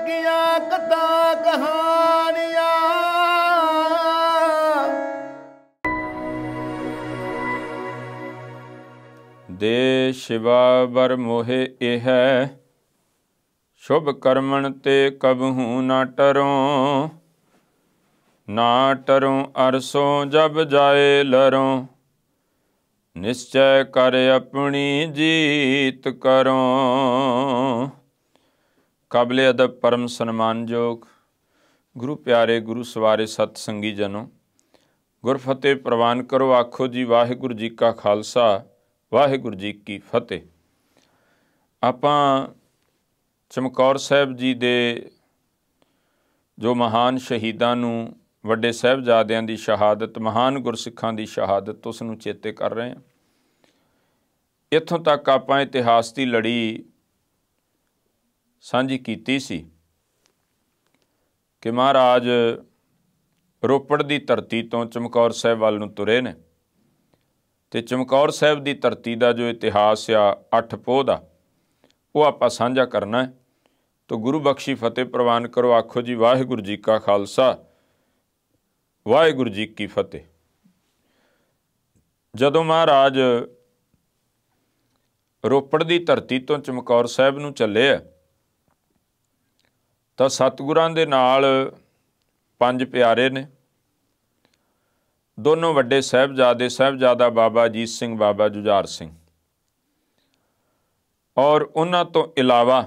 किया कथा कहानियां दे शिवा बर मोहे एह शुभ कर्मण ते कबहू ना टरों अरसों जब जाए लरों निश्चय कर अपनी जीत करों। काबिले अदब परम सन्मानयोग गुरु प्यारे गुरु सवारे सतसंगी जनों, गुरफतेह प्रवान करो। आखो जी वाहिगुरु जी का खालसा वाहिगुरु जी की फतेह। आपां चमकौर साहब जी दे जो महान शहीदां नूं ਵੱਡੇ ਸਾਹਿਬਜ਼ਾਦਿਆਂ ਦੀ ਸ਼ਹਾਦਤ, ਮਹਾਨ ਗੁਰਸਿੱਖਾਂ ਦੀ ਸ਼ਹਾਦਤ, ਉਸ ਨੂੰ ਚੇਤੇ ਕਰ ਰਹੇ ਹਾਂ। ਇੱਥੋਂ ਤੱਕ ਆਪਾਂ ਇਤਿਹਾਸ ਦੀ ਲੜੀ ਸਾਂਝੀ ਕੀਤੀ ਸੀ ਕਿ ਮਹਾਰਾਜ ਰੋਪੜ ਦੀ ਧਰਤੀ ਤੋਂ ਚਮਕੌਰ ਸਾਹਿਬ ਵੱਲ ਨੂੰ ਤੁਰੇ ਨੇ ਅਤੇ ਚਮਕੌਰ ਸਾਹਿਬ ਦੀ ਧਰਤੀ ਦਾ ਜੋ ਇਤਿਹਾਸ ਆ 8 ਪੋਹ ਦਾ, ਉਹ ਆਪਾਂ ਸਾਂਝਾ ਕਰਨਾ ਹੈ। ਤਾਂ ਗੁਰੂ ਬਖਸ਼ੀ ਫਤਿਹ ਪ੍ਰਵਾਨ ਕਰੋ। ਆਖੋ ਜੀ ਵਾਹਿਗੁਰੂ ਜੀ ਕਾ ਖਾਲਸਾ ਵਾਹਿਗੁਰੂ ਜੀ ਕੀ ਫਤਿਹ। ਜਦੋਂ ਮਹਾਰਾਜ ਰੋਪੜ ਦੀ ਧਰਤੀ ਤੋਂ ਚਮਕੌਰ ਸਾਹਿਬ ਨੂੰ ਚੱਲੇ ਆ ਤਾਂ ਸਤਿਗੁਰਾਂ ਦੇ ਨਾਲ 5 ਪਿਆਰੇ ਨੇ, ਦੋਨੋਂ ਵੱਡੇ ਸਾਹਿਬਜ਼ਾਦੇ, ਸਾਹਿਬਜ਼ਾਦਾ ਬਾਬਾ ਅਜੀਤ ਸਿੰਘ, ਬਾਬਾ ਜੁਝਾਰ ਸਿੰਘ, ਔਰ ਉਹਨਾਂ ਤੋਂ ਇਲਾਵਾ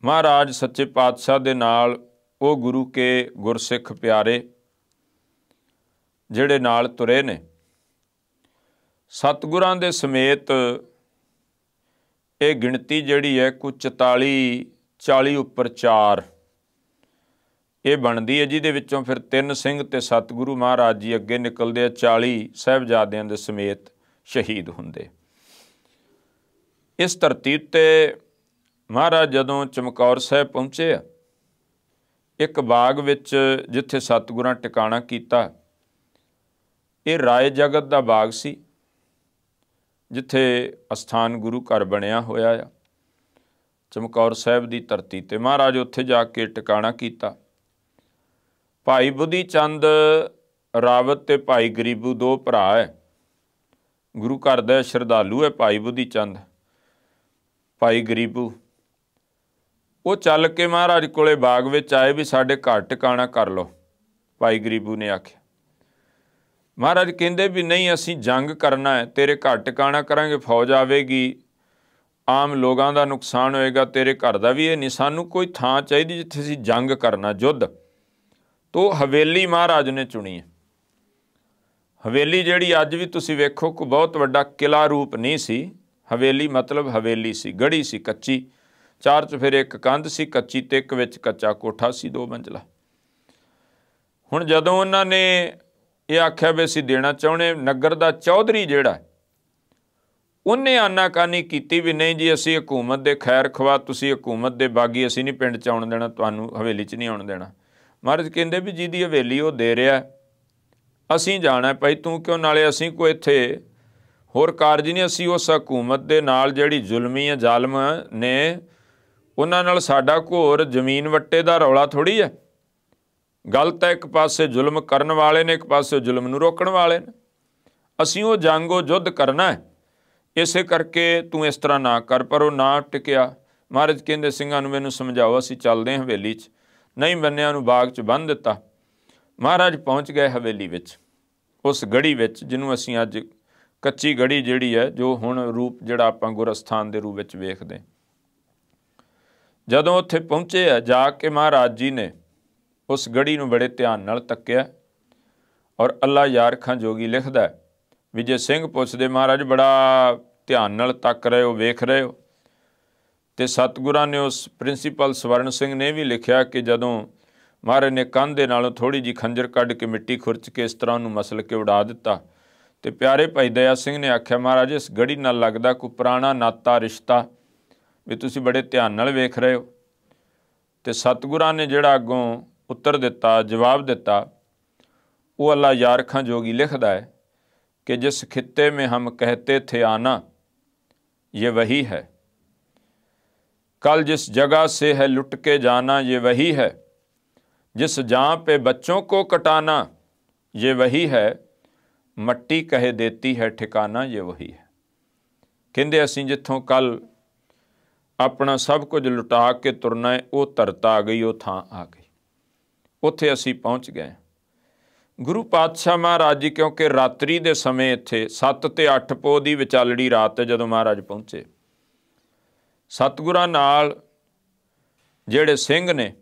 ਮਹਾਰਾਜ ਸੱਚੇ ਪਾਤਸ਼ਾਹ ਦੇ ਨਾਲ ਉਹ ਗੁਰੂ ਕੇ ਗੁਰਸਿੱਖ ਪਿਆਰੇ ਜਿਹੜੇ ਨਾਲ ਤੁਰੇ ਨੇ। ਸਤਿਗੁਰਾਂ ਦੇ ਸਮੇਤ ਇਹ ਗਿਣਤੀ ਜਿਹੜੀ ਹੈ ਕੁਝ 40 ਉੱਪਰ 4 ਇਹ ਬਣਦੀ ਹੈ, ਜਿਹਦੇ ਵਿੱਚੋਂ ਫਿਰ 3 ਸਿੰਘ ਤੇ ਸਤਿਗੁਰੂ ਮਹਾਰਾਜ ਜੀ ਅੱਗੇ ਨਿਕਲਦੇ ਆ। 40 ਸਾਹਿਬਜ਼ਾਦਿਆਂ ਦੇ ਸਮੇਤ ਸ਼ਹੀਦ ਹੁੰਦੇ। ਇਸ ਧਰਤੀ ਉੱਤੇ ਮਹਾਰਾਜ ਜਦੋਂ ਚਮਕੌਰ ਸਾਹਿਬ ਪਹੁੰਚੇ ਆ, ਇੱਕ ਬਾਗ ਵਿੱਚ ਜਿੱਥੇ ਸਤਿਗੁਰਾਂ ਟਿਕਾਣਾ ਕੀਤਾ, ਇਹ ਰਾਏ ਜਗਤ ਦਾ ਬਾਗ ਸੀ, ਜਿੱਥੇ ਅਸਥਾਨ ਗੁਰੂ ਘਰ ਬਣਿਆ ਹੋਇਆ ਆ ਚਮਕੌਰ ਸਾਹਿਬ ਦੀ ਧਰਤੀ 'ਤੇ। ਮਹਾਰਾਜ ਉੱਥੇ ਜਾ ਕੇ ਟਿਕਾਣਾ ਕੀਤਾ। ਭਾਈ ਬੁੱਧੀ ਚੰਦ ਰਾਵਤ ਤੇ ਭਾਈ ਗਰੀਬੂ 2 ਭਰਾ ਹੈ। ਗੁਰੂ ਘਰ ਦਾ ਸ਼ਰਧਾਲੂ ਹੈ ਭਾਈ ਬੁੱਧੀ ਚੰਦ, ਭਾਈ ਗਰੀਬੂ। ਉਹ ਚੱਲ ਕੇ ਮਹਾਰਾਜ ਕੋਲੇ ਬਾਗ ਵਿੱਚ ਆਏ ਵੀ ਸਾਡੇ ਘਰ ਟਿਕਾਣਾ ਕਰ ਲਓ। ਭਾਈ ਗਰੀਬੂ ਨੇ ਆਖਿਆ। ਮਹਾਰਾਜ ਕਹਿੰਦੇ ਵੀ ਨਹੀਂ, ਅਸੀਂ ਜੰਗ ਕਰਨਾ ਹੈ, ਤੇਰੇ ਘਰ ਟਿਕਾਣਾ ਕਰਾਂਗੇ, ਫੌਜ ਆਵੇਗੀ, ਆਮ ਲੋਕਾਂ ਦਾ ਨੁਕਸਾਨ ਹੋਏਗਾ, ਤੇਰੇ ਘਰ ਦਾ ਵੀ ਇਹ ਨਹੀਂ, ਸਾਨੂੰ ਕੋਈ ਥਾਂ ਚਾਹੀਦੀ ਜਿੱਥੇ ਅਸੀਂ ਜੰਗ ਕਰਨਾ, ਯੁੱਧ। ਤੋ ਹਵੇਲੀ ਮਹਾਰਾਜ ਨੇ ਚੁਣੀ ਹੈ। ਹਵੇਲੀ ਜਿਹੜੀ ਅੱਜ ਵੀ ਤੁਸੀਂ ਵੇਖੋ ਕੋਈ ਬਹੁਤ ਵੱਡਾ ਕਿਲਾ ਰੂਪ ਨਹੀਂ ਸੀ। ਹਵੇਲੀ ਮਤਲਬ ਹਵੇਲੀ ਸੀ, ਗੜੀ ਸੀ, ਕੱਚੀ, 4 ਚੁਫੇਰੇ ਇੱਕ ਕੰਧ ਸੀ ਕੱਚੀ ਅਤੇ ਇੱਕ ਵਿੱਚ ਕੱਚਾ ਕੋਠਾ ਸੀ 2 ਮੰਜ਼ਲਾ। ਹੁਣ ਜਦੋਂ ਉਹਨਾਂ ਨੇ ਇਹ ਆਖਿਆ ਵੀ ਅਸੀਂ ਦੇਣਾ ਚਾਹੁੰਦੇ, ਨਗਰ ਦਾ ਚੌਧਰੀ ਜਿਹੜਾ ਉਹਨੇ ਆਨਾਕਾਨੀ ਕੀਤੀ ਵੀ ਨਹੀਂ ਜੀ, ਅਸੀਂ ਹਕੂਮਤ ਦੇ ਖੈਰ ਖਵਾ, ਤੁਸੀਂ ਹਕੂਮਤ ਦੇ ਬਾਗੀ, ਅਸੀਂ ਨਹੀਂ ਪਿੰਡ 'ਚ ਆਉਣ ਦੇਣਾ, ਤੁਹਾਨੂੰ ਹਵੇਲੀ 'ਚ ਨਹੀਂ ਆਉਣ ਦੇਣਾ। ਮਹਾਰਾਜ ਕਹਿੰਦੇ ਵੀ ਜਿਹਦੀ ਹਵੇਲੀ ਉਹ ਦੇ ਰਿਹਾ, ਅਸੀਂ ਜਾਣਾ ਭਾਈ, ਤੂੰ ਕਿਉਂ? ਨਾਲੇ ਅਸੀਂ ਕੋਈ ਇੱਥੇ ਹੋਰ ਕਾਰਜ ਨਹੀਂ, ਅਸੀਂ ਉਸ ਹਕੂਮਤ ਦੇ ਨਾਲ ਜਿਹੜੀ ਜ਼ੁਲਮੀ ਹੈ, ਜ਼ਾਲਮ ਨੇ, ਉਹਨਾਂ ਨਾਲ ਸਾਡਾ ਘੋਰ ਜ਼ਮੀਨ ਵੱਟੇ ਦਾ ਰੌਲਾ ਥੋੜ੍ਹੀ ਹੈ। ਗੱਲ ਤਾਂ ਇੱਕ ਪਾਸੇ ਜ਼ੁਲਮ ਕਰਨ ਵਾਲੇ ਨੇ, ਇੱਕ ਪਾਸੇ ਜ਼ੁਲਮ ਨੂੰ ਰੋਕਣ ਵਾਲੇ ਨੇ। ਅਸੀਂ ਉਹ ਜੰਗ, ਉਹ ਯੁੱਧ ਕਰਨਾ ਹੈ, ਇਸੇ ਕਰਕੇ ਤੂੰ ਇਸ ਤਰ੍ਹਾਂ ਨਾ ਕਰ। ਪਰ ਉਹ ਨਾ ਟਿਕਿਆ। ਮਹਾਰਾਜ ਕਹਿੰਦੇ ਸਿੰਘਾਂ ਨੂੰ ਮੈਨੂੰ ਸਮਝਾਓ, ਅਸੀਂ ਚੱਲਦੇ ਹਾਂ ਹਵੇਲੀ 'ਚ। ਨਹੀਂ ਮੰਨਿਆ, ਨੂੰ ਬਾਗ 'ਚ ਬੰਨ੍ਹ ਦਿੱਤਾ। ਮਹਾਰਾਜ ਪਹੁੰਚ ਗਏ ਹਵੇਲੀ ਵਿੱਚ, ਉਸ ਗੜੀ ਵਿੱਚ ਜਿਹਨੂੰ ਅਸੀਂ ਅੱਜ ਕੱਚੀ ਗੜੀ ਜਿਹੜੀ ਹੈ, ਜੋ ਹੁਣ ਰੂਪ ਜਿਹੜਾ ਆਪਾਂ ਗੁਰਸਥਾਨ ਦੇ ਰੂਪ ਵਿੱਚ ਵੇਖਦੇ। ਜਦੋਂ ਉੱਥੇ ਪਹੁੰਚੇ ਆ, ਜਾ ਕੇ ਮਹਾਰਾਜ ਜੀ ਨੇ ਉਸ ਗੜੀ ਨੂੰ ਬੜੇ ਧਿਆਨ ਨਾਲ ਤੱਕਿਆ। ਔਰ ਅੱਲਾ ਯਾਰ ਖਾਂ ਜੋਗੀ ਲਿਖਦਾ ਵੀ ਜੇ ਸਿੰਘ ਪੁੱਛਦੇ ਮਹਾਰਾਜ ਬੜਾ ਧਿਆਨ ਨਾਲ ਤੱਕ ਰਹੇ ਹੋ, ਵੇਖ ਰਹੇ ਹੋ। ਅਤੇ ਸਤਿਗੁਰਾਂ ਨੇ ਉਸ ਪ੍ਰਿੰਸੀਪਲ ਸਵਰਨ ਸਿੰਘ ਨੇ ਵੀ ਲਿਖਿਆ ਕਿ ਜਦੋਂ ਮਹਾਰਾਜ ਨੇ ਕੰਧ ਦੇ ਨਾਲੋਂ ਥੋੜ੍ਹੀ ਜਿਹੀ ਖੰਜਰ ਕੱਢ ਕੇ ਮਿੱਟੀ ਖੁਰਚ ਕੇ ਇਸ ਤਰ੍ਹਾਂ ਉਹਨੂੰ ਮਸਲ ਕੇ ਉਡਾ ਦਿੱਤਾ। ਅਤੇ ਪਿਆਰੇ ਭਾਈ ਦਇਆ ਸਿੰਘ ਨੇ ਆਖਿਆ ਮਹਾਰਾਜ ਇਸ ਗੜੀ ਨਾਲ ਲੱਗਦਾ ਕੋਈ ਪੁਰਾਣਾ ਨਾਤਾ ਰਿਸ਼ਤਾ, ਵੀ ਤੁਸੀਂ ਬੜੇ ਧਿਆਨ ਨਾਲ ਵੇਖ ਰਹੇ ਹੋ। ਅਤੇ ਸਤਿਗੁਰਾਂ ਨੇ ਜਿਹੜਾ ਅੱਗੋਂ ਉੱਤਰ ਦਿੱਤਾ, ਜਵਾਬ ਦਿੱਤਾ, ਉਹ ਅੱਲਾ ਯਾਰ ਖਾਂ ਜੋਗੀ ਲਿਖਦਾ ਹੈ कि जिस खित्ते में हम कहते थे आना ये वही है, कल जिस जगह से है लुट के जाना ये वही है, जिस जहाँ पे बच्चों को कटाना ये वही है, मट्टी कहे देती है ठिकाना ये वही है। ਕਹਿੰਦੇ ਅਸੀਂ ਜਿੱਥੋਂ ਕੱਲ ਆਪਣਾ ਸਭ ਕੁਝ ਲੁਟਾ ਕੇ ਤੁਰਨਾ ਹੈ, ਉਹ ਧਰਤਾ ਆ ਗਈ, ਉਹ ਥਾਂ ਆ ਗਈ, ਉੱਥੇ ਅਸੀਂ ਪਹੁੰਚ ਗਏ। ਗੁਰੂ ਪਾਤਸ਼ਾਹ ਮਹਾਰਾਜ ਜੀ, ਕਿਉਂਕਿ ਰਾਤਰੀ ਦੇ ਸਮੇਂ ਇੱਥੇ 7 ਤੇ 8 ਪੋਹ ਦੀ ਵਿਚਾਲੜੀ ਰਾਤ ਹੈ ਜਦੋਂ ਮਹਾਰਾਜ ਪਹੁੰਚੇ। ਸਤਿਗੁਰਾਂ ਨਾਲ ਜਿਹੜੇ ਸਿੰਘ ਨੇ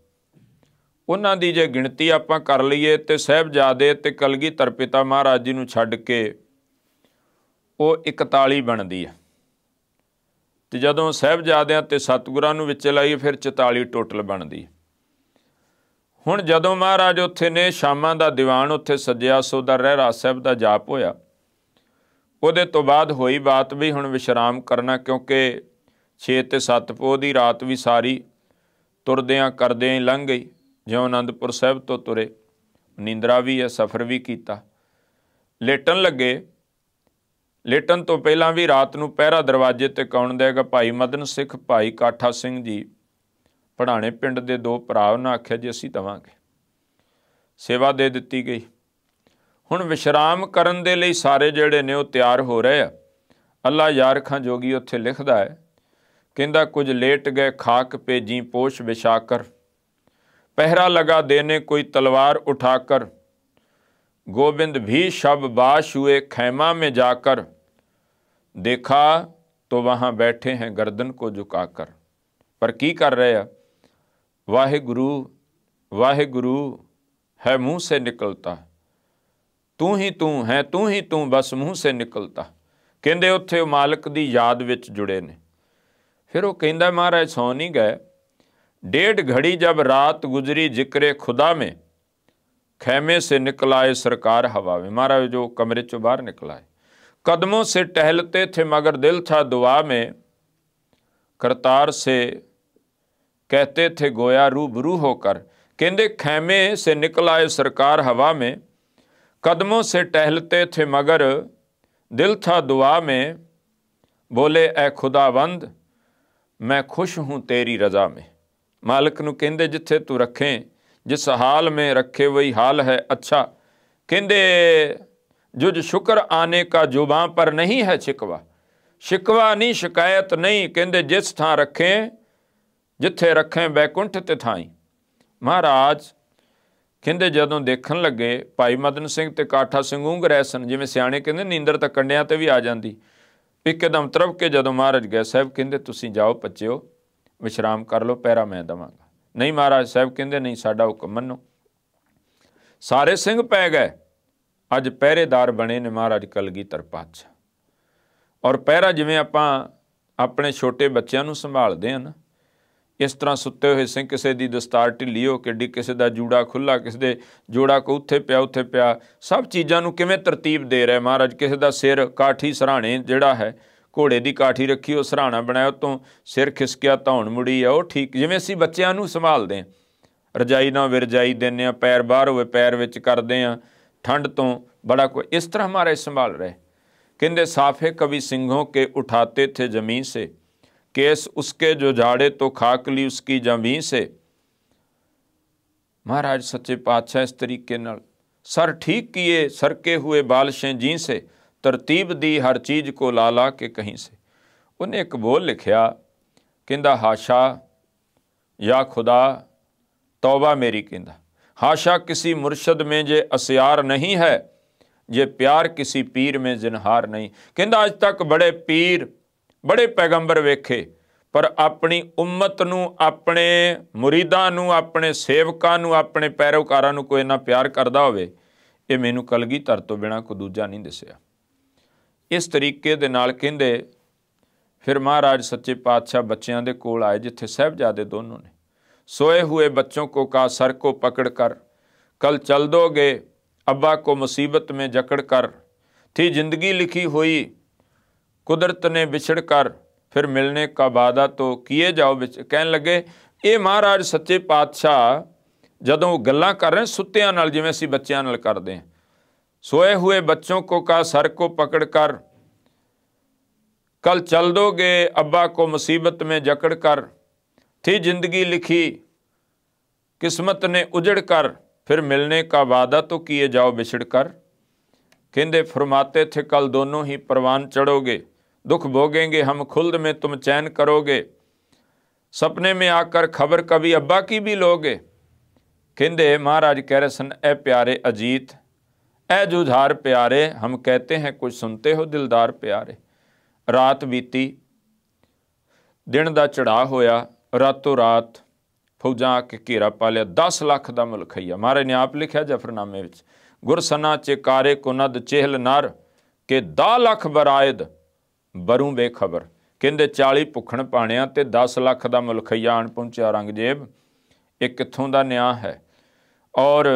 ਉਹਨਾਂ ਦੀ ਜੇ ਗਿਣਤੀ ਆਪਾਂ ਕਰ ਲਈਏ ਤੇ ਸਾਹਿਬਜ਼ਾਦੇ ਤੇ ਕਲਗੀਧਰ ਪਿਤਾ ਮਹਾਰਾਜ ਜੀ ਨੂੰ ਛੱਡ ਕੇ ਉਹ 41 ਬਣਦੀ ਹੈ, ਤੇ ਜਦੋਂ ਸਾਹਿਬਜ਼ਾਦਿਆਂ ਤੇ ਸਤਿਗੁਰਾਂ ਨੂੰ ਵਿੱਚ ਲਾਈਏ ਫਿਰ 44 ਟੋਟਲ ਬਣਦੀ ਹੈ। ਹੁਣ ਜਦੋਂ ਮਹਾਰਾਜ ਉੱਥੇ ਨੇ, ਸ਼ਾਮਾਂ ਦਾ ਦੀਵਾਨ ਉੱਥੇ ਸੱਜਿਆ, ਸੋਦਾ ਰਹਿਰਾਸ ਸਾਹਿਬ ਦਾ ਜਾਪ ਹੋਇਆ। ਉਹਦੇ ਤੋਂ ਬਾਅਦ ਹੋਈ ਬਾਤ ਵੀ ਹੁਣ ਵਿਸ਼ਰਾਮ ਕਰਨਾ, ਕਿਉਂਕਿ 6 ਤੇ 7 ਪੋਹ ਦੀ ਰਾਤ ਵੀ ਸਾਰੀ ਤੁਰਦਿਆਂ ਕਰਦਿਆਂ ਹੀ ਲੰਘ ਗਈ। ਜਿਉਂ ਅਨੰਦਪੁਰ ਸਾਹਿਬ ਤੋਂ ਤੁਰੇ, ਨੀਂਦਰਾ ਵੀ ਹੈ, ਸਫ਼ਰ ਵੀ ਕੀਤਾ, ਲੇਟਣ ਲੱਗੇ। ਲੇਟਣ ਤੋਂ ਪਹਿਲਾਂ ਵੀ ਰਾਤ ਨੂੰ ਪਹਿਰਾ ਦਰਵਾਜ਼ੇ 'ਤੇ ਕੌਣ ਦੇਗਾ? ਭਾਈ ਮਦਨ ਸਿੱਖ, ਭਾਈ ਕਾਠਾ ਸਿੰਘ ਜੀ, ਪੜਾਣੇ ਪਿੰਡ ਦੇ 2 ਭਰਾ। ਉਹਨਾਂ ਆਖਿਆ ਜੀ ਅਸੀਂ ਦੇਵਾਂਗੇ। ਸੇਵਾ ਦੇ ਦਿੱਤੀ ਗਈ। ਹੁਣ ਵਿਸ਼ਰਾਮ ਕਰਨ ਦੇ ਲਈ ਸਾਰੇ ਜਿਹੜੇ ਨੇ ਉਹ ਤਿਆਰ ਹੋ ਰਹੇ ਆ। ਅੱਲਾ ਯਾਰ ਖਾਂ ਜੋਗੀ ਉੱਥੇ ਲਿਖਦਾ ਹੈ, ਕਹਿੰਦਾ ਕੁਝ ਲੇਟ ਗਏ ਖਾਕ ਭੇਜੀ ਪੋਸ਼ ਵਿਛਾਕਰ, पहरा लगा देने कोई तलवार उठाकर, गोविंद भी शब बाश हुए खैमा में जाकर, देखा तो वहाँ बैठे हैं गर्दन को झुकाकर। पर की कर रहे हैं? वाहिगुरु है मुँह से निकलता, तू ही तू है, तू ही तू बस मुँह से निकलता। कहते उत्थे मालिक दी याद विच जुड़े ने। फिर वो कहता महाराज सौ नहीं गए। 1.5 घड़ी जब रात गुजरी जिक्रे खुदा में, खैमे से निकल आए सरकार हवा में। महाराज जो कमरे चो बाहर निकल आए, कदमों से टहलते थे मगर दिल था दुआ में, करतार से कहते थे गोया रूबरू होकर। कहते खैमे से निकल आए सरकार हवा में, कदमों से टहलते थे मगर दिल था दुआ में, बोले ए खुदावंद मैं खुश हूँ तेरी रज़ा में। मालिक नूं कहंदे जिथे तू रखें, जिस हाल में रखे वही हाल है अच्छा। कहंदे जुज शुक्र आने का जुबां पर नहीं है शिकवा, शिकवा नहीं शिकायत नहीं। कहंदे जिस थां रखें, जिथे रखें बैकुंठ ते थाई। महाराज कहंदे जदों देखण लगे भाई मदन सिंह ते काठा सिंह ऊँघ रहे सन, जिवें सियाणे कहंदे नींदर तां कंडियां ते भी आ जांदी। इकदम तरफ के जदों महाराज गए, साहब कहंदे तुसीं जाओ बच्चिओ विश्राम कर लो, पैरा मैं देवांगा। नहीं महाराज साहब कहंदे नहीं, साडा हुक्म मन्नो। सारे सिंह पै गए, अज पहरेदार बने ने महाराज कलगीधर पातशाह। और पहरा जिवें आपां अपने छोटे बच्चों नूं संभालदे हैं ना, इस तरह सुत्ते हुए सिंह, किसी की दस्तार ढिली हो के डी, किसी का जूड़ा खुला, किसी दे जोड़ा को उत्थे पिया, सब चीज़ों नूं किवें तरतीब दे रहे महाराज। किसी का सिर काठी सराणे जिहड़ा है, घोड़े की काठी रखी, वो सराहना बनाया, तो सिर खिसकिया धौन मुड़ी है, वो ठीक जिवें असीं बच्चों नूं संभालदे हैं। रजाई ना विरजाई देने, पैर बाहर होवे पैर विच करदे हैं, ठंड तो बड़ा कोई इस तरह हमारे संभाल रहे। कहंदे साफे कभी सिंहों के उठाते थे जमीन से, केस उसके जो झाड़े तो खाक ली उसकी जमीन से। महाराज सच्चे पातशाह इस तरीके नाल सर ठीक किए, सरके हुए बालशें जी से, तरतीब दी हर चीज़ को ला ला के कहीं से। उन्हें एक बोल लिखिया, कहंदा हाशा या खुदा तौबा मेरी, कहंदा हाशा किसी मुर्शद में जे असियार नहीं है, जे प्यार किसी पीर में जिनहार नहीं। कहंदा अज तक बड़े पीर बड़े पैगंबर वेखे, पर अपनी उम्मत नूं, अपने मुरीदां नूं, अपने सेवकां नूं, अपने पैरोकारां नूं कोई इन्ना प्यार करदा होवे, ये मैनूं कलगीधर तो बिना कोई दूजा नहीं दिसिया। इस तरीके दे नाल कहंदे फिर महाराज सच्चे पातशाह बच्चों के कोल आए, जिथे साहिबजादे दोनों ने। सोए हुए बच्चों को कहा सर को पकड़ कर, कल चल दोगे अब्बा को मुसीबत में जकड़ कर, थी जिंदगी लिखी हुई कुदरत ने बिछड़ कर, फिर मिलने का वादा तो किए जाओ। कहन लगे ये महाराज सच्चे पातशाह जदों गल्लां कर रहे सुत्तियां नाल, जिवें असीं बच्चों नाल करदे हैं। सोए हुए बच्चों को कहा सर को पकड़ कर, कल चल दोगे अब्बा को मुसीबत में जकड़ कर, थी जिंदगी लिखी किस्मत ने उजड़ कर, फिर मिलने का वादा तो किए जाओ बिछड़ कर। कहते फरमाते थे कल दोनों ही परवान चढ़ोगे, दुख भोगेंगे हम खुल्द में तुम चैन करोगे, सपने में आकर खबर कभी अब्बा की भी लोगे। कहते महाराज कह रहे सन, ए प्यारे अजीत, ए जुझार प्यारे, हम कहते हैं कुछ सुनते हो दिलदार प्यारे। रात बीती, दिन का चढ़ा होया, रातों रात फौजां आके घेरा पा लिया। 10 लाख का मुलखईया। महाराज ने आप लिखा जफरनामे विच, गुरसना चेकारे कुनद चेहल नर के 10 लाख बरायद बरूं बेखबर। कहते 40 भुखण पाणिया ते 10 लाख का मुलखईया आण पहुंचा औरंगजेब। ये कित्थों का न्याय है। और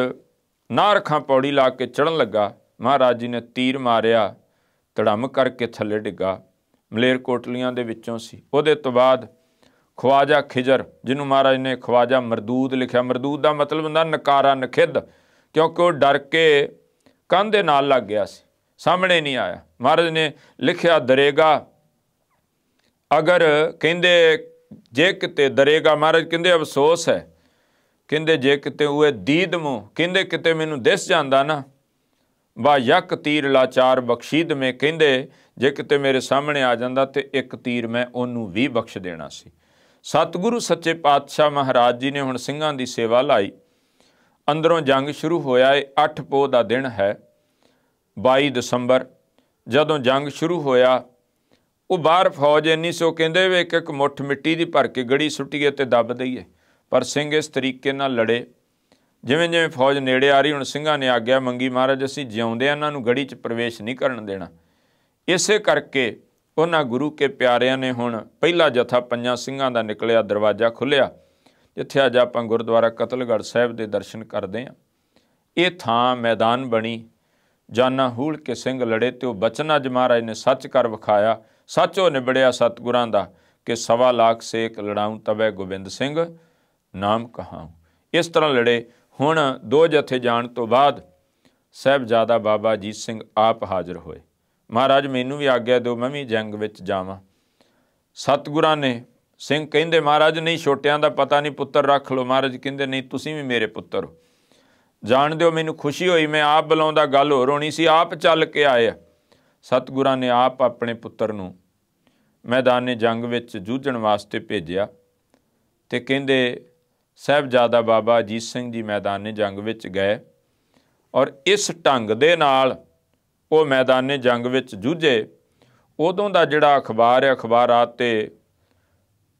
ना रखा पौड़ी ला के चढ़न लगा, महाराज जी ने तीर मारिया, धड़म करके थले डिगा, मलेरकोटलियां दे विचों सी। उहदे तो बाद ख्वाजा खिजर, जिन्हों महाराज ने ख्वाजा मरदूद लिखा, मरदूद का मतलब होंदा नकारा नखिद, क्योंकि वह डर के कंध दे नाल लग गया सी, सामने नहीं आया। महाराज ने लिखा दरेगा अगर, कहंदे जे किते दरेगा, महाराज कहंदे अफसोस है, कहंदे जे किते उए दीद मूँ, कहंदे किते मैनू दिस जांदा ना, बा यक तीर लाचार बख्शीद में, कहंदे जे किते मेरे सामने आ जांदा ते एक तीर मैं ओनू भी बख्श देना सी। सतगुरु सच्चे पातशाह महाराज जी ने हुण सिंघां दी सेवा लाई। अंदरों जंग शुरू होया। 8 पोह का दिन है, 22 दसंबर जदों जंग शुरू होया। वो बाहर फौज इन्नी सो कहंदे वे एक मुठ मिट्टी दी भर के गड़ी सुट्टीए ते दब दईए, पर सिंह इस तरीके नाल लड़े। जिवें जिवें फौज नेड़े आ रही, हुण सिंघां ने आग्या मंगी, महाराज असीं जिउंदिआं इन्हां नूं गड़ी च प्रवेश नहीं करन देना। इसे करके उन्हां गुरु के प्यारिਆਂ ने हुण पहला जथा 5 ਸਿੰਘਾਂ ਦਾ निकलिया, दरवाजा खुलिया, जिथे अज आपां गुरुद्वारा कतलगढ़ साहिब दे दर्शन करते हैं। ये थां मैदान बनी, जाना हूल के सिंह लड़े, तो वह बचन अज महाराज ने सच कर विखाया। सच हो निबड़िया सतगुरां दा कि 1.25 लाख सेक लड़ाऊं तबै गोबिंद सिंह नाम कहाऊं। इस तरह लड़े। हुण 2 जथे जाण तो बाद साहिबजादा बाबा अजीत सिंह आप हाज़र होए। महाराज मैनू भी आग्या दो, मैं भी जंग विच जावां। सतगुरां ने सिंह कहिंदे महाराज नहीं, छोटियां दा पता नहीं, पुत्तर रख लो। महाराज कहिंदे नहीं, तुसीं भी मेरे पुत्तर हो, जाण दिओ। मैनू खुशी होई, मैं आप बुलाउंदा गल होर होनी सी, आप चल के आए। सतगुरां ने आप अपने पुत्तर नूं मैदाने जंग विच जूझण वास्ते भेजिया ते कहिंदे साहिबजादा बाबा अजीत सिंह जी मैदाने जंग विच गए, और इस ढंग दे नाल वो मैदाने जंग विच जूझे। उदों दा जिहड़ा अखबार है, अखबारात ते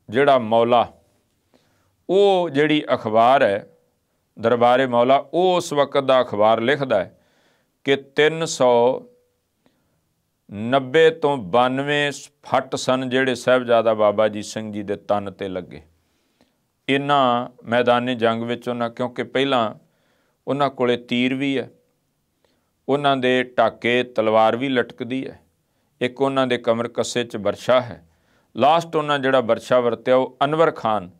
जिहड़ा मौला, वो जिहड़ी अखबार है दरबारे मौला, वो उस वक्त का अखबार लिखदा है कि 390 तो 92 फट सन जिहड़े साहिबजादा बाबा अजीत सिंह जी दे तन ते लगे। इन्हां मैदानी जंग विच उन्हां, क्योंकि पहलां उन्हां कोले तीर भी है, उन्हां दे टाके तलवार भी लटकदी है, एक उन्हां दे कमर कस्से च बरछा है। लास्ट उन्हां जिहड़ा बरछा वरतिया वो अनवर खान,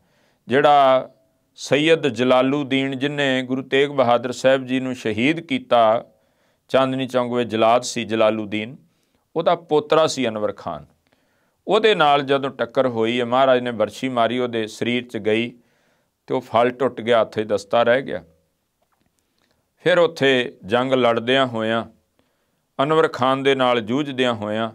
जिहड़ा सैयद जलालुद्दीन जिन्हें गुरु तेग बहादुर साहब जी नूं शहीद किया, चांदनी चौंक विच जलाद सी जलालुद्दीन, उहदा पोतरा सी अनवर खान। उहदे नाल जदों टक्कर होई है, महाराज ने बरछी मारी, उहदे शरीर च गई तो फल टुट गया, हत्थ दस्ता रह गया। फिर उत्थे जंग लड़दियां होयां, अनवर खान दे नाल जूझदियां होयां,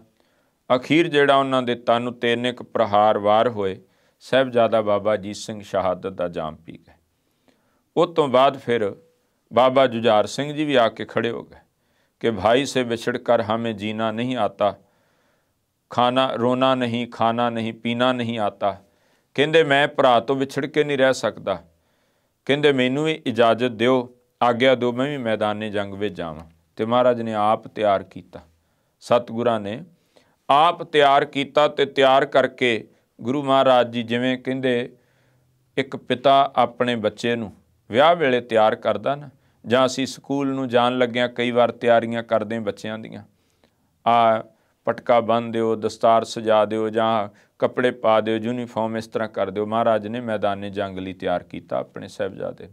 अखीर जिहड़ा उन्हां दे तन उत्ते इन्ने क प्रहार वार होए, साहिबजादा बाबा अजीत सिंह शहादत दा जाम पी गए। उस तो बाद फिर बाबा जुझार सिंह जी भी आके खड़े हो गए कि भाई से बिछड़ कर हमें जीना नहीं आता, खाना रोना नहीं, खाना नहीं, पीना नहीं आता। कहंदे मैं भरा तो विछड़ के नहीं रह सकता, कहंदे मैनू भी इजाजत दिओ, आग्या दो, मैं भी मैदाने जंग विच जावां। ते महाराज ने आप तैयार किया, सतगुरां ने आप तैयार किया, ते तैयार करके गुरु महाराज जी जिवें कहंदे एक पिता अपने बच्चे नूं विआह वेले तैयार करदा ना, जां असीं स्कूल नूं जाण लग्गिआं कई वार तैयारियां करदे बच्चिआं दीआं, आ पटका बन दिओ, दस्तार सजा दिओ, जां कपड़े पा दिओ, यूनीफॉर्म इस तरह कर दिओ। महाराज ने मैदाने जंग लई तैयार किया अपने साहिबजादे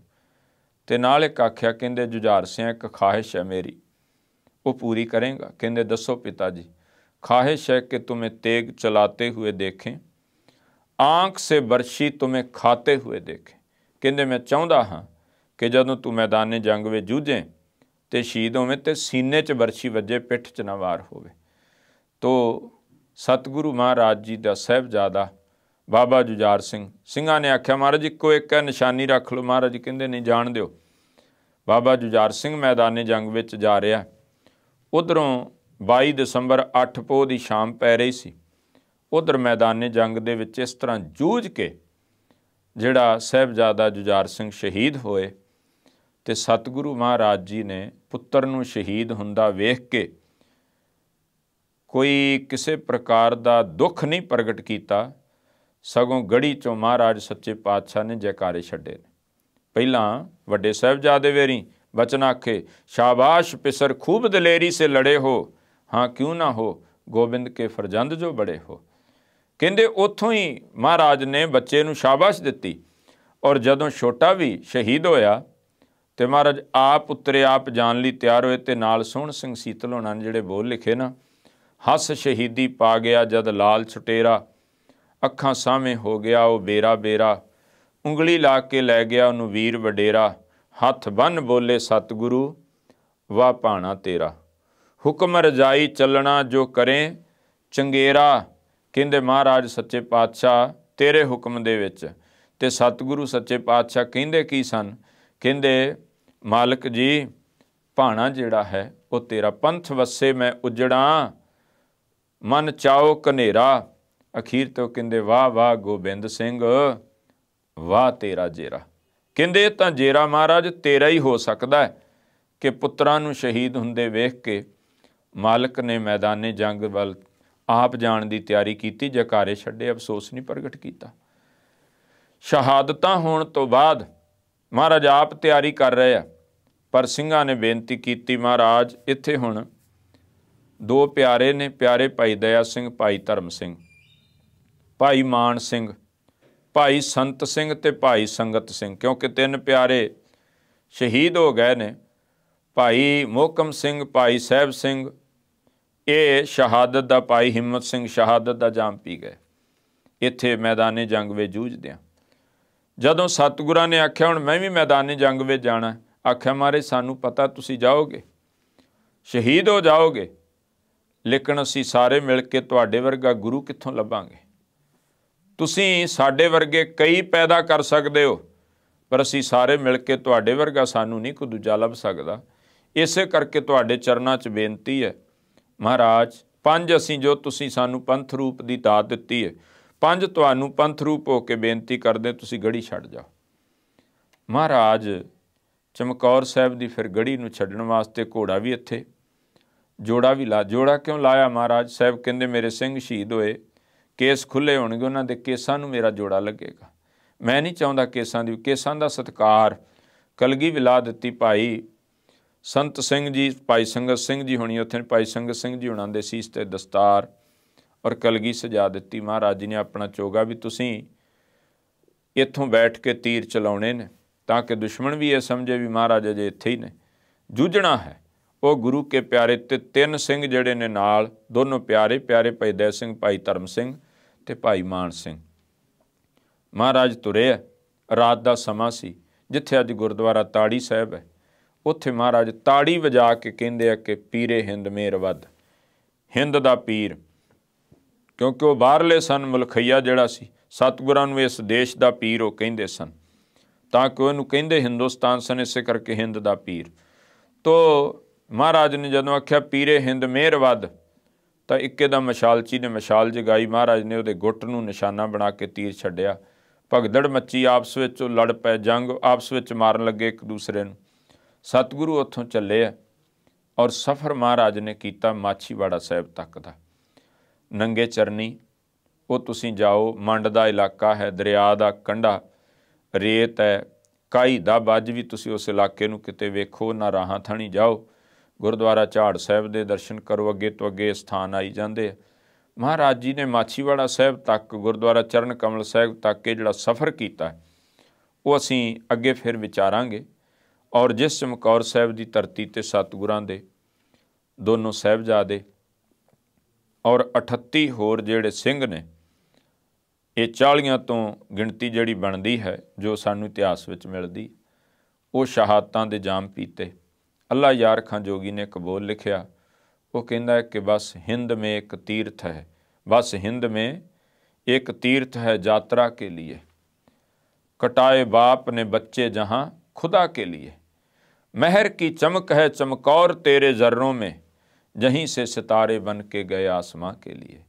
ते नाल एक आख्या, कहंदे जुझार सिंह एक ख्वाहिश है मेरी, वो पूरी करेंगा। कहंदे दसो पिता जी। ख्वाहिश है कि तुम्हें तेग चलाते हुए देखें, आंख से बरछी तुम्हें खाते हुए देखे। कहते मैं चाहता हाँ कि जदों तू मैदाने जंग में जूझे तो शहीद होवे तो सीने च बरछी वजे, पिठ च ना वार होवे। तो सतगुरु महाराज जी का साहिबजादा बाबा जुझार सिंह, ਸਿੰਘਾਂ ने आख्या महाराज इक्को एक है निशानी रख लो। महाराज जी कहते नहीं जान दिओ। बाबा जुझार सिंह मैदाने जंग में जा रहा। उधरों 22 दसंबर 8 पोह की शाम पै रही सी। उधर मैदाने जंग दे विच इस तरह जूझ के जिहड़ा साहिबजादा जुझार सिंह शहीद होए ते सतगुरु महाराज जी ने पुत्र नूं शहीद हुंदा वेख के कोई किसी प्रकार का दुख नहीं प्रगट किया, सगों गढ़ी चों महाराज सच्चे पातशाह ने जयकारे छड्डे। पहला वड्डे साहिबजादे वेरी बचन आखे, शाबाश पिसर खूब दलेरी से लड़े हो, हाँ क्यों ना हो गोबिंद के फरजंद जो बड़े हो। कहते उत्थों ही महाराज ने बच्चे नूं शाबाश दिती। और जदों छोटा भी शहीद होया तो महाराज आप उतरे, आप जान लई तैयार होए। तो नाल सोहण सिंह सीतल होना ने जिहड़े बोल लिखे ना, हस शहीदी पा गया जद लाल छुटेरा, अखां सामे हो गया वो बेरा बेरा, उंगली ला के लै गया उन्हूं वीर वडेरा, हथ बन बोले सतगुरु वाह भाणा तेरा, हुक्म रजाई चलना जो करें चंगेरा। कहंदे महाराज सच्चे पातशाह तेरे हुक्म दे विच ते सतगुरु सच्चे पातशाह कहंदे की सन, कहंदे मालिक जी भाणा जिहड़ा है वो तेरा, पंथ वसे मैं उजड़ा मन चाओ कनेरा। अखीर तो कहंदे वाह वाह गोबिंद सिंह वाह तेरा जेरा। कहंदे तां जेरा महाराज तेरा ही हो सकदा है कि पुत्रां नूं शहीद हुंदे वेख के मालिक ने मैदाने जंग वल आप जाण दी तैयारी कीती, जयकारे छड्डे, अफसोस नहीं प्रगट कीता। शहादतां होण तो बाद महाराज आप तैयारी कर रहे हैं, पर ਸਿੰਘਾਂ ने बेनती कीती महाराज इत्थे हुण दो प्यारे ने, प्यारे भाई दया सिंह भाई धर्म सिंह, भाई मान सिंह भाई संत सिंह ते भाई संगत सिंह, क्योंकि तीन प्यारे शहीद हो गए ने। भाई मोहकम सिंह भाई साहब सिंह ये शहादत दा, भाई हिम्मत सिंह शहादत दा जाम पी गए इत्थे मैदाने जंग में जूझदियां। जदों सतगुरां ने आख्या हुण मैं भी मैदाने जंग में जाना, आख्या महाराज सानू पता तुसी जाओगे शहीद हो जाओगे, लेकिन असी सारे मिल के तुहाडे वर्गा गुरु कित्थों लभांगे। तुसी साडे वर्गे कई पैदा कर सकदे हो, पर असी सारे मिल के तुहाडे वर्गा सानू नहीं कोई दूजा लभ सकदा। इसे करके तुहाडे चरनां 'च बेनती है महाराज, पंज असी जो तुसी सानू पंथ रूप की दात दित्ती है, पंज तुहानू पंथ रूप हो के बेनती करदे तुसी गढ़ी छड्ड जाओ। महाराज चमकौर साहब की फिर गढ़ी नूं छड्डण वास्ते घोड़ा भी इत्थे, जोड़ा भी ला। जोड़ा क्यों लाया महाराज साहब कहंदे मेरे सिंह शहीद होए, केस खुले होणगे, उन्हां दे केसां नूं मेरा जोड़ा लगेगा। मैं नहीं चाहुंदा केसां दा सत्कार। कलगी भी ला दित्ती। भाई संत सिंह जी भाई संगत सिंह जी होनी उत्थे, भाई संगत सिंह जी होना दे सीस ते दस्तार और कलगी सजा दित्ती। महाराज जी ने अपना चोगा भी तुसीं इत्थों बैठ के तीर चलाउणे ने, ताकि दुश्मन भी ये समझे भी महाराज अजे इत्थे ही ने, जूझना है। वो गुरु के प्यारे ते तीन सिंह जिहड़े ने नाल, दोनों प्यारे प्यारे भाई दया सिंह भाई धर्म सिंह ते भाई मान सिंह। महाराज तुरे रात का समा सी, जिथे अज गुरुद्वारा ताड़ी साहब है उत्थे महाराज ताड़ी वजा के कहंदे आ कि पीरे हिंद मेहर वध, हिंद दा पीर, क्योंकि वो बाहरले सन मुलखईया जिहड़ा सी, सतगुरां नूं इस देश दा पीर वो कहंदे सन, तां कि उहनूं कहंदे हिंदुस्तान सन, इसे करके हिंद दा पीर। तो महाराज ने जदों आख्या पीरे हिंद मेहर वध, तां इक्के दा मशालची ने मशाल जगाई। महाराज ने उहदे गुੱਟ नूं निशाना बना के तीर छड्डिया। भगदड़ मची, आपस विच लड़ पए, जंग आपस विच मारन लगे एक दूसरे नूं। सतगुरु उत्थों चले और सफ़र महाराज ने कीता माछीवाड़ा साहब तक दा। नंगे चरनी वो तुसीं जाओ, मंड दा इलाका है, दरिया दा कंढा, रेत है, काई दा बज भी तुसीं उस इलाके नूं किते वेखो ना, राहां थणी जाओ, गुरुद्वारा झाड़ साहब दे दर्शन करो, अगे तो अगे स्थान आई जांदे। महाराज जी ने माछीवाड़ा साहब तक, गुरुद्वारा चरण कमल साहब तक ये जिहड़ा सफ़र कीता वो असीं अगे फिर विचारांगे। और जिस चमकौर साहब की धरती ते सतगुरां दे दोनों साहिबजादे और 38 होर जिहड़े सिंह ने ਇਹ 40 ਤੋਂ ਗਿਣਤੀ ਜਿਹੜੀ ਬਣਦੀ ਹੈ ਜੋ ਸਾਨੂੰ ਇਤਿਹਾਸ ਵਿੱਚ ਮਿਲਦੀ, ਉਹ ਸ਼ਹਾਦਤਾਂ ਦੇ ਜਾਮ ਪੀਤੇ। ਅੱਲਾ ਯਾਰ ਖਾਂ ਜੋਗੀ ਨੇ ਇੱਕ ਬੋਲ ਲਿਖਿਆ, ਉਹ ਕਹਿੰਦਾ ਹੈ ਕਿ ਬਸ ਹਿੰਦ में एक तीर्थ है, बस हिंद में एक तीर्थ है यात्रा के लिए, कटाए बाप ने बच्चे जहाँ खुदा के लिए, महर की चमक है चमकौर तेरे जर्रों में, जहीं से सितारे बन के गए आसमां के लिए।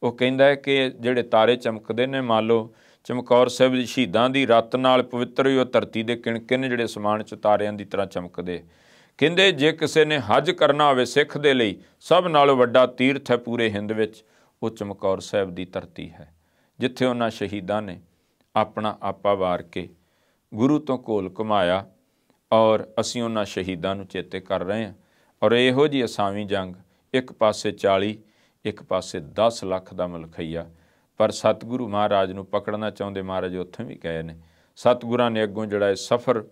ਉਹ ਕਹਿੰਦਾ ਹੈ ਕਿ ਜਿਹੜੇ ਤਾਰੇ ਚਮਕਦੇ ਨੇ, ਮੰਨ ਲਓ ਚਮਕੌਰ ਸਾਹਿਬ ਦੀ ਸ਼ਹੀਦਾਂ ਦੀ ਰਤ ਨਾਲ ਪਵਿੱਤਰ ਹੋਈ ਉਹ ਧਰਤੀ ਦੇ ਕਿਣ-ਕਿਣ ਜਿਹੜੇ ਅਸਮਾਨ 'ਚ ਤਾਰਿਆਂ ਦੀ ਤਰ੍ਹਾਂ ਚਮਕਦੇ। ਕਹਿੰਦੇ ਜੇ ਕਿਸੇ ਨੇ ਹੱਜ ਕਰਨਾ ਹੋਵੇ ਸਿੱਖ ਦੇ ਲਈ, ਸਭ ਨਾਲੋਂ ਵੱਡਾ ਤੀਰਥ ਹੈ ਪੂਰੇ ਹਿੰਦ ਵਿੱਚ, ਉਹ ਚਮਕੌਰ ਸਾਹਿਬ ਦੀ ਧਰਤੀ ਹੈ, ਜਿੱਥੇ ਉਹਨਾਂ ਸ਼ਹੀਦਾਂ ਨੇ ਆਪਣਾ ਆਪਾ ਵਾਰ ਕੇ ਗੁਰੂ ਤੋਂ ਘੋਲ ਘੁਮਾਇਆ। ਔਰ ਅਸੀਂ ਉਹਨਾਂ ਸ਼ਹੀਦਾਂ ਨੂੰ ਚੇਤੇ ਕਰ ਰਹੇ ਹਾਂ। ਔਰ ਇਹੋ ਜਿਹੀ ਅਸਾਵੀਂ ਜੰਗ, ਇੱਕ ਪਾਸੇ 40, ਇੱਕ ਪਾਸੇ 10 ਲੱਖ ਦਾ ਮਲਖਈਆ, ਪਰ ਸਤਿਗੁਰੂ ਮਹਾਰਾਜ ਨੂੰ ਪਕੜਨਾ ਚਾਹੁੰਦੇ ਮਹਾਰਾਜ ਉੱਥੇ ਵੀ ਗਏ ਨੇ। ਸਤਿਗੁਰਾਂ ਨੇ ਅੱਗੋਂ ਜਿਹੜਾ ਇਹ ਸਫ਼ਰ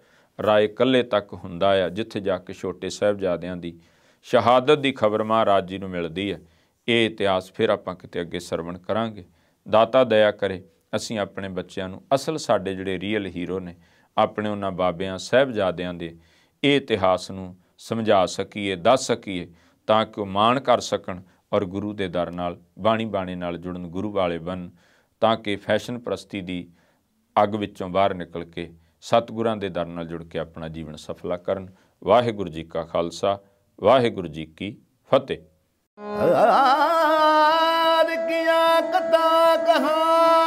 ਰਾਏ ਕੱਲੇ ਤੱਕ ਹੁੰਦਾ ਆ, ਜਿੱਥੇ ਜਾ ਕੇ ਛੋਟੇ ਸਾਹਿਬਜ਼ਾਦਿਆਂ ਦੀ ਸ਼ਹਾਦਤ ਦੀ ਖਬਰ ਮਹਾਰਾਜ ਜੀ ਨੂੰ ਮਿਲਦੀ ਹੈ। ਇਹ ਇਤਿਹਾਸ ਫਿਰ ਆਪਾਂ ਕਿਤੇ ਅੱਗੇ ਸਰਵਣ ਕਰਾਂਗੇ। ਦਾਤਾ ਦਇਆ ਕਰੇ ਅਸੀਂ ਆਪਣੇ ਬੱਚਿਆਂ ਨੂੰ ਅਸਲ ਸਾਡੇ ਜਿਹੜੇ ਰੀਅਲ ਹੀਰੋ ਨੇ, ਆਪਣੇ ਉਹਨਾਂ ਬਾਬਿਆਂ ਸਾਹਿਬਜ਼ਾਦਿਆਂ ਦੇ ਇਹ ਇਤਿਹਾਸ ਨੂੰ ਸਮਝਾ ਸਕੀਏ, ਦੱਸ ਸਕੀਏ, ਤਾਂ ਕਿ ਉਹ ਮਾਣ ਕਰ ਸਕਣ ਔਰ ਗੁਰੂ ਦੇ ਦਰ ਨਾਲ, ਬਾਣੀ ਬਾਣੇ ਨਾਲ ਜੁੜਨ, ਗੁਰੂ ਵਾਲੇ ਬਣਨ, ਤਾਂ ਕਿ ਫੈਸ਼ਨ ਪ੍ਰਸਤੀ ਦੀ ਅੱਗ ਵਿੱਚੋਂ ਬਾਹਰ ਨਿਕਲ ਕੇ ਸਤਿਗੁਰਾਂ ਦੇ ਦਰ ਨਾਲ ਜੁੜ ਕੇ ਆਪਣਾ ਜੀਵਨ ਸਫਲਾ ਕਰਨ। ਵਾਹਿਗੁਰੂ ਜੀ ਕਾ ਖਾਲਸਾ, ਵਾਹਿਗੁਰੂ ਜੀ ਕੀ ਫਤਿਹ। ਕੀਆਂ ਕਥਾ ਕਹਾਣੀਆਂ